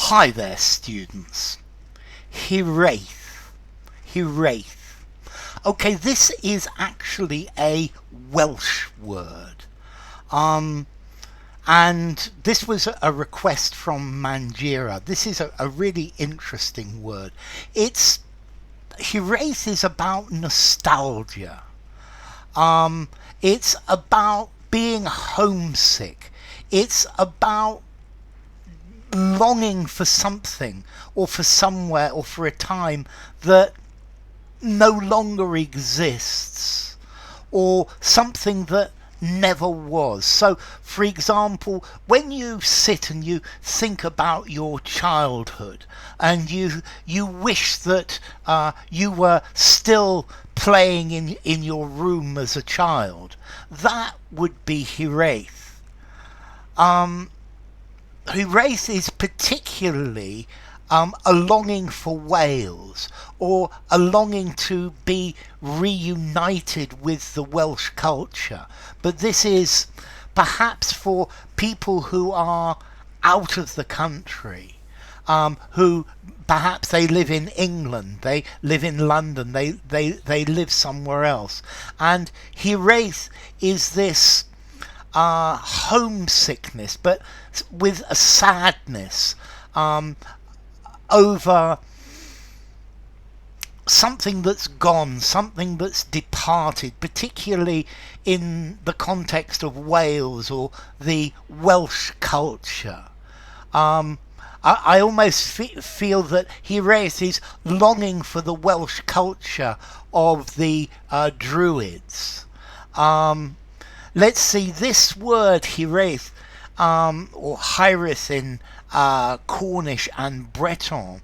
Hi there, students. Hiraeth. Hiraeth. Okay, this is actually a Welsh word. And this was a request from Mangira. This is a really interesting word. Hiraeth is about nostalgia. It's about being homesick. It's about longing for something or for somewhere or for a time that no longer exists, or something that never was. So, for example, when you sit and you think about your childhood and you wish that you were still playing in your room as a child, that would be Hiraeth. Hiraeth is particularly a longing for Wales, or a longing to be reunited with the Welsh culture. But this is perhaps for people who are out of the country, who perhaps they live in England, they live in London, they live somewhere else. And Hiraeth is this homesickness, but with a sadness over something that's gone, something that's departed, particularly in the context of Wales or the Welsh culture. I almost feel that Hiraeth is longing for the Welsh culture of the Druids. Let's see, this word Hiraeth, or Hiraeth in Cornish and Breton,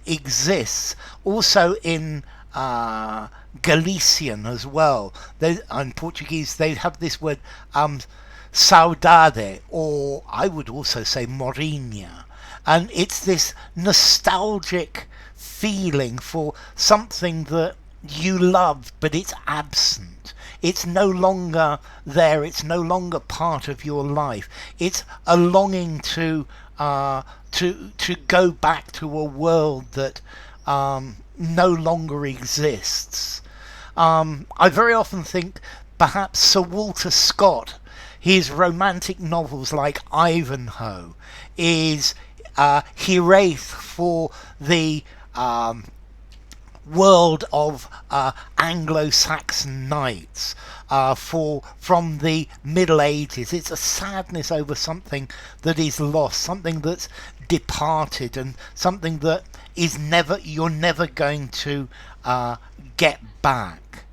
exists also in Galician as well. In Portuguese they have this word Saudade, or I would also say Morinha, and it's this nostalgic feeling for something that you loved but it's absent. It's no longer there, it's no longer part of your life. It's a longing to go back to a world that no longer exists. I very often think perhaps Sir Walter Scott, his romantic novels like Ivanhoe, is Hiraeth for the world of Anglo-Saxon knights, from the Middle Ages. It's a sadness over something that is lost, something that's departed, and something that you're never going to get back.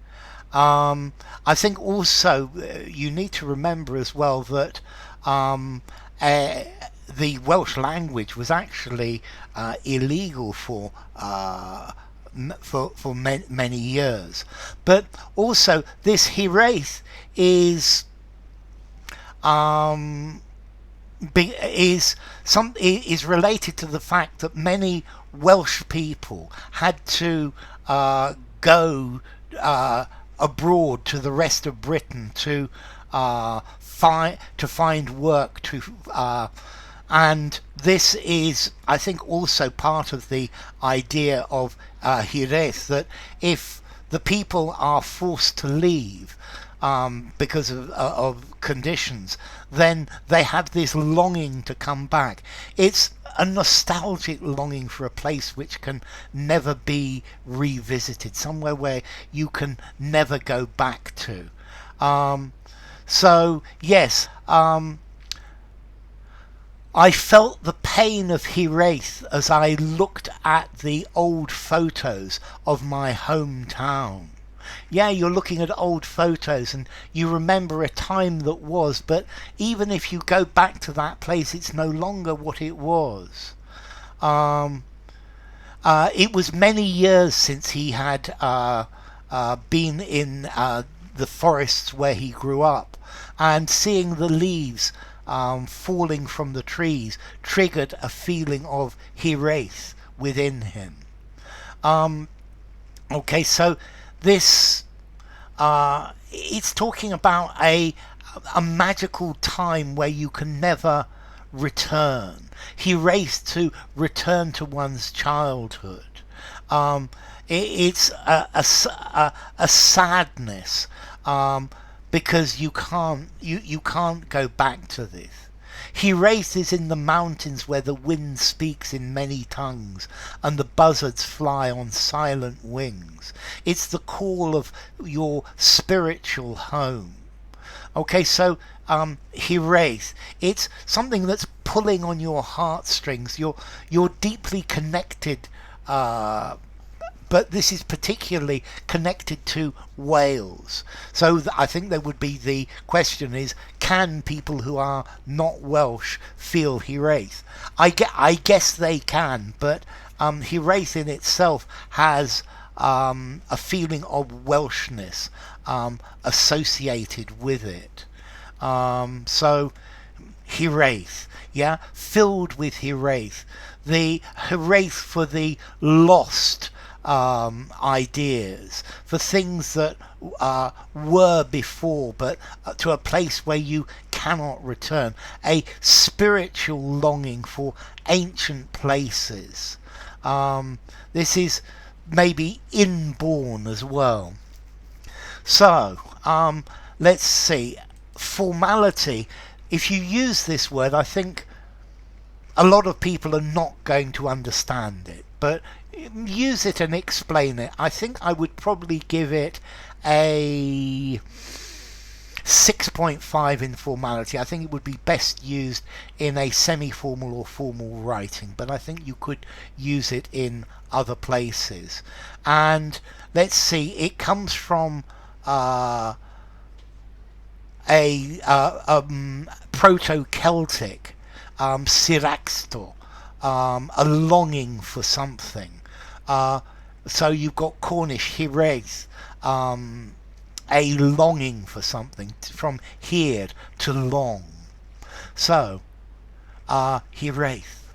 I think also you need to remember as well that the Welsh language was actually illegal for many years, but also this Hiraeth is related to the fact that many Welsh people had to go abroad to the rest of Britain to find work, and this is, I think, also part of the idea of Hiraeth, that if the people are forced to leave because of conditions, then they have this longing to come back. It's a nostalgic longing for a place which can never be revisited, somewhere where you can never go back to. So yes, I felt the pain of Hiraeth as I looked at the old photos of my hometown. Yeah, you're looking at old photos and you remember a time that was, but even if you go back to that place, it's no longer what it was. It was many years since he had been in the forests where he grew up, and seeing the leaves falling from the trees triggered a feeling of Hiraeth within him. Okay, so this it's talking about a magical time where you can never return. Hiraeth, to return to one's childhood. Um, it's a sadness, because you can't go back to this. He races in the mountains where the wind speaks in many tongues and the buzzards fly on silent wings. It's the call of your spiritual home. Okay, so Hiraeth, it's something that's pulling on your heartstrings. You're deeply connected, but this is particularly connected to Wales. So I think there would be the question is, can people who are not Welsh feel Hiraeth? I guess they can, but Hiraeth in itself has a feeling of Welshness associated with it. So Hiraeth, yeah, filled with Hiraeth, the Hiraeth for the lost ideas, for things that were before, but to a place where you cannot return, a spiritual longing for ancient places. This is maybe inborn as well. So let's see, formality. If you use this word, I think a lot of people are not going to understand it, but use it and explain it. I think I would probably give it a 6.5 in formality. I think it would be best used in a semi-formal or formal writing, but I think you could use it in other places. And let's see, it comes from a Proto-Celtic, Siraxto, a longing for something. So you've got Cornish Hiraeth, a longing for something, from here to long. So, Hiraeth.